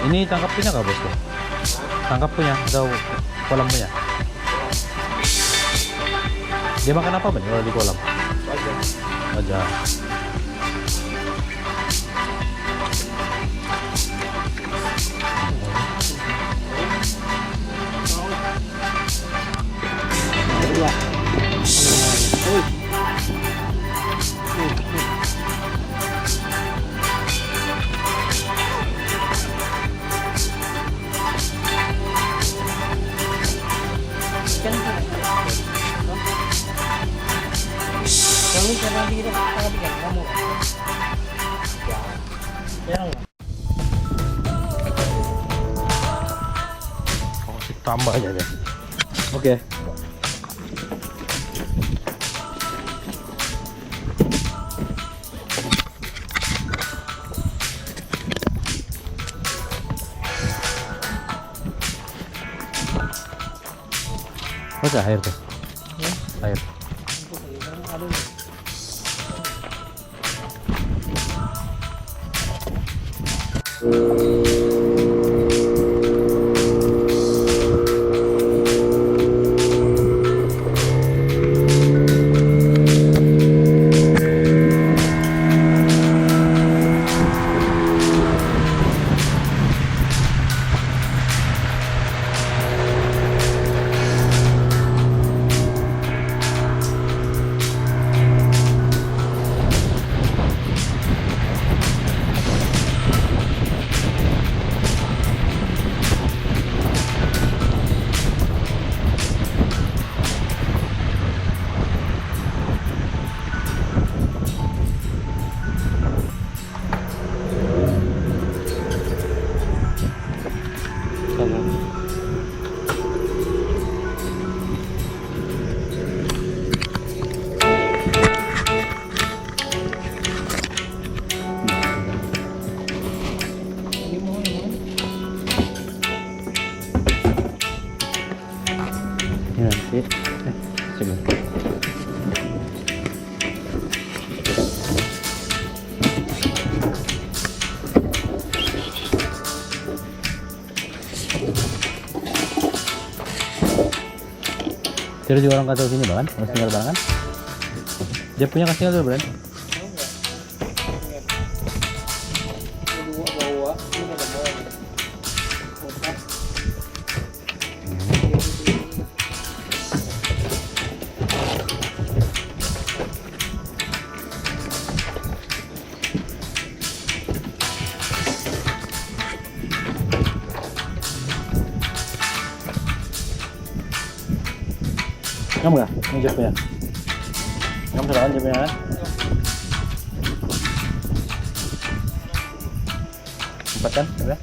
Ini tangkap punya nggak bosku? Tangkap punya atau kolam punya? Dia makan apa kalau di kolam? Aja. Tambah aja deh. Oke. Masa air tuh? Air. Nanti, sebentar. Tidak juga orang kata sini bahkan, harus tinggal barang kan? Dia punya kasih tinggal dulu, Bren. Kamu nggak? Ini jepnya. Kamu sudah kan jepnya kan? Empat kan? Udah?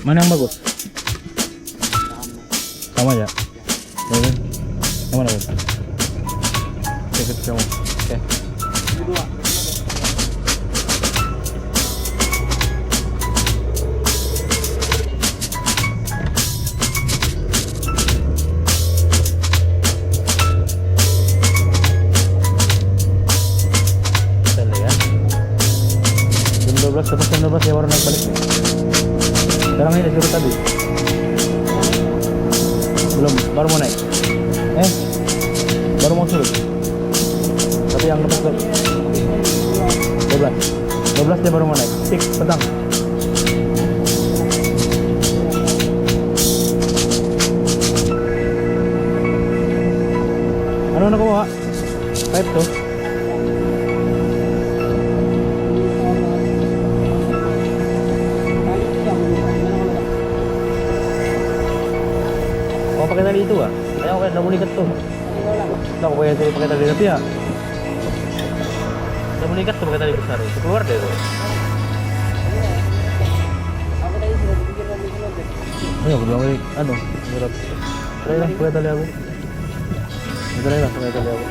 Mana yang bagus? Sama ya? Boleh. Yang mana bagus? Oke, kamu. Oke. Jam 12, tepat jam 12 ya baru naik balik. Sekarang ini disuruh tadi. Belum, baru mau naik. Baru mau suruh. Tapi yang lepas 12 dia baru mau naik. Tik, petang. Ano na ko ba? Pipe to. Pakai tali itu ah? Kaya ako kaya namulikat to. Ako kaya suruh pakai tali tapi ya namulikat to pakai tali besar itu keluar deh tuh. Ayo aku bilang lagi, berat. Tali lah pakai tali aku. Tali lah pakai tali aku.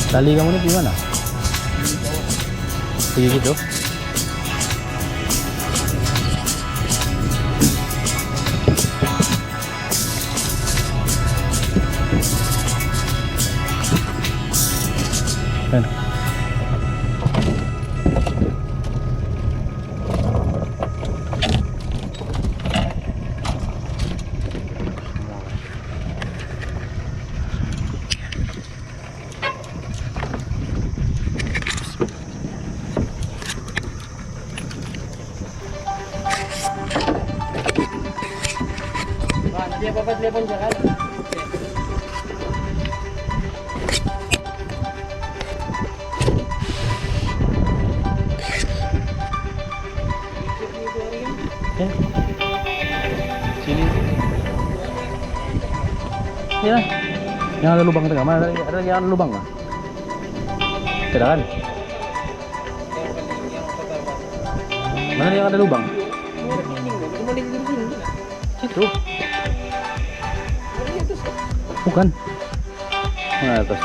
Tali kamu ini gimana? Kayak gitu? Kan? Dia apa telepon jangan. Sini. Ya. Yang ada lubang tengah mana? Ada yang ada lubang nggak? Tidak kan? Mana yang ada lubang? Situ. Bukan. Mana atas?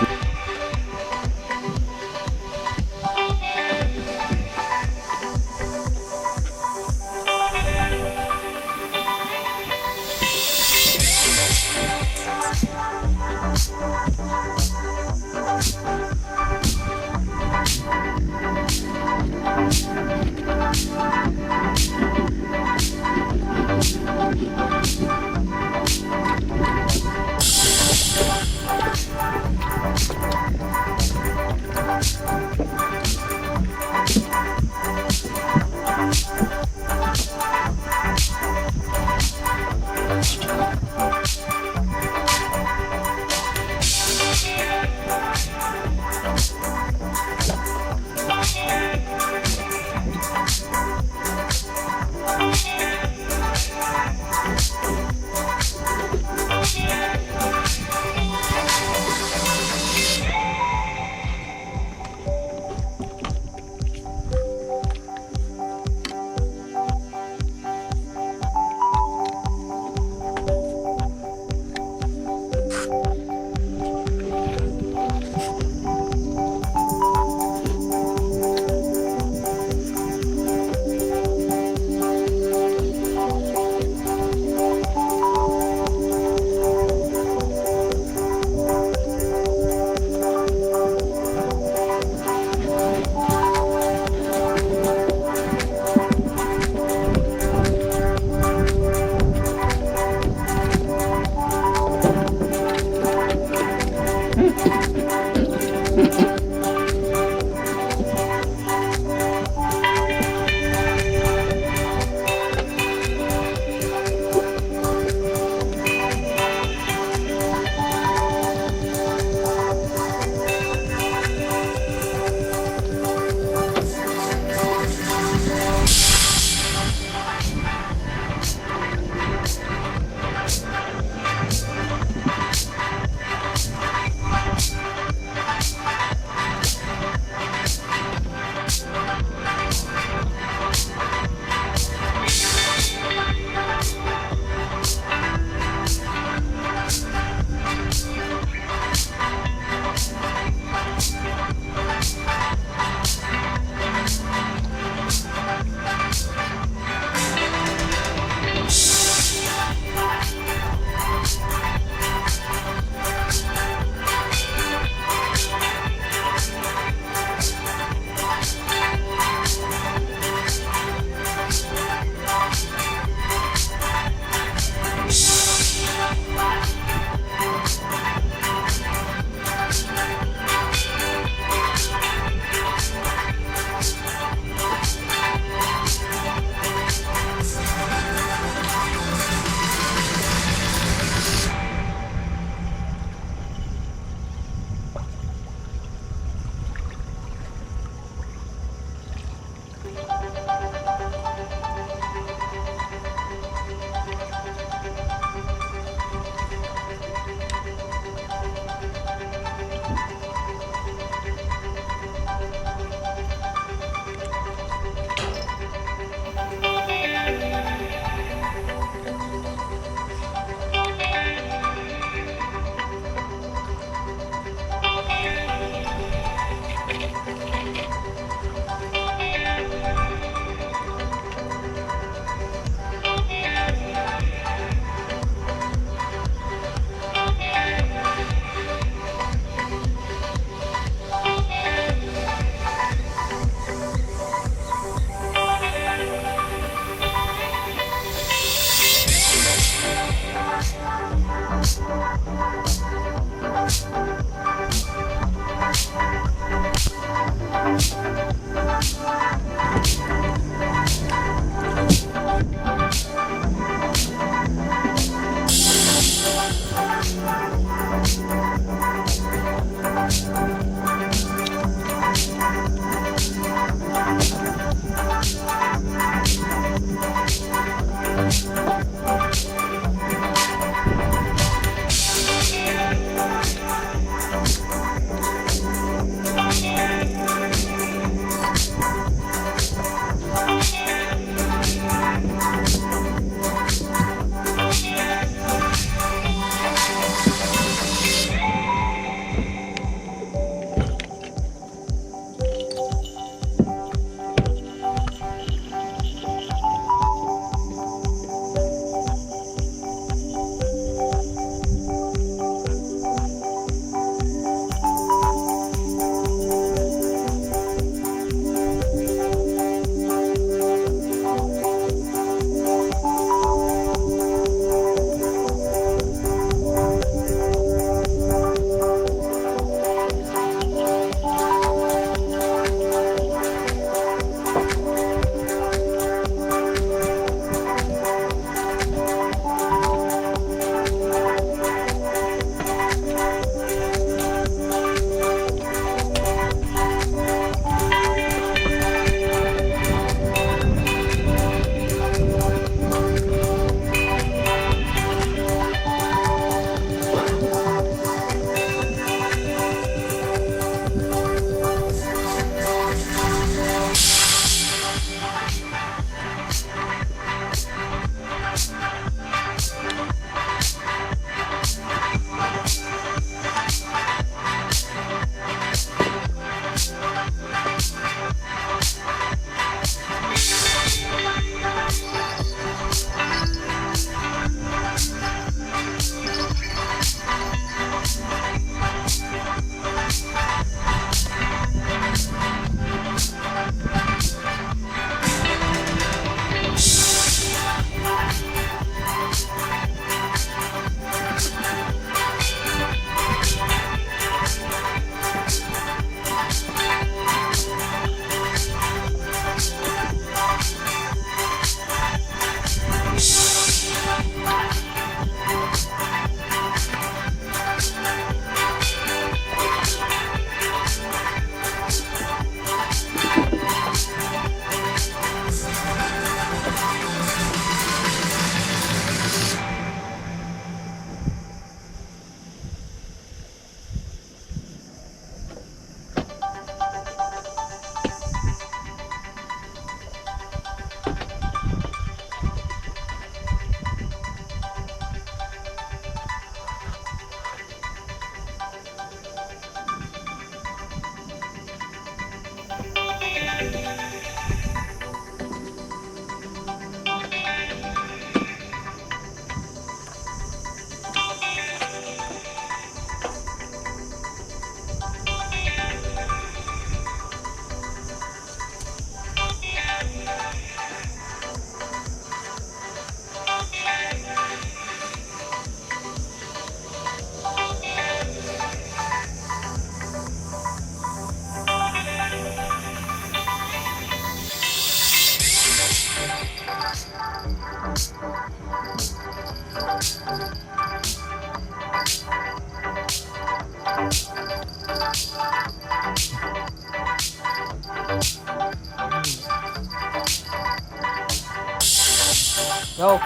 Go.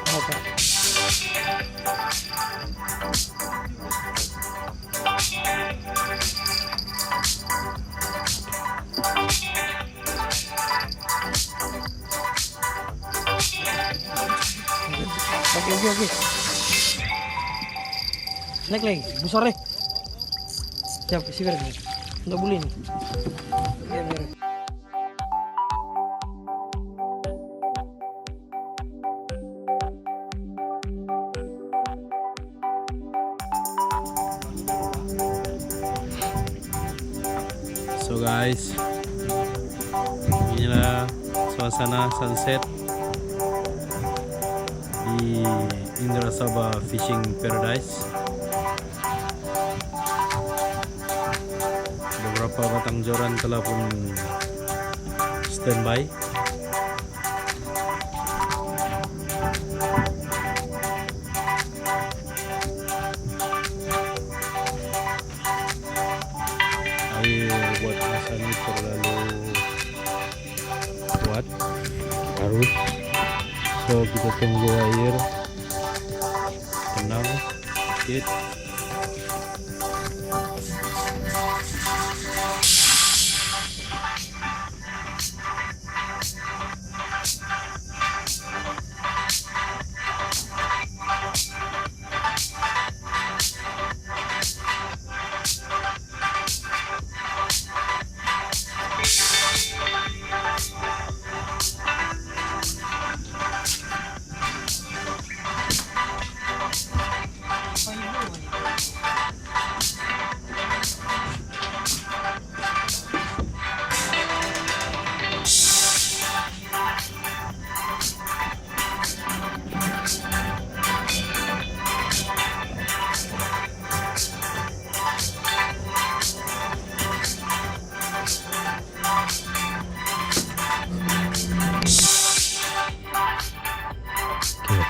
Okey. Naik lagi, besar deh. Siap, isi beres. Enggak boleh nih. Ya, beres. So guys, inilah suasana sunset di Indrasabah Fishing Paradise. Beberapa batang joran telah pun standby. Air buat masa ini terlalu kuat, arus. So kita tunggu air tenang sedikit.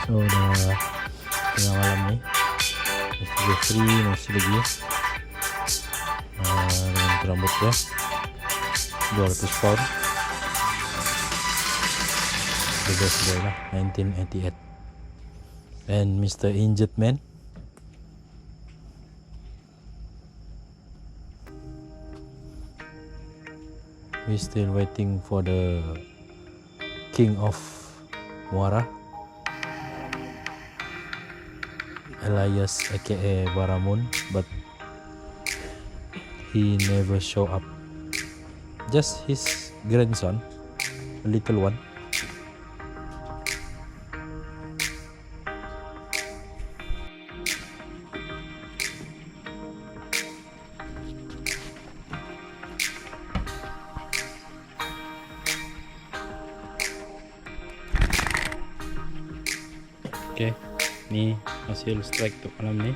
So udah tengah malam nih, masih free, masih lagi dengan rambut ya 200 pound, bebas lah 1988. And Mr. Injured Man, we still waiting for the King of Muara, Elias aka Barramundi, but he never show up. Just his grandson, a little one. Okay, ni hasil strike untuk malam ni.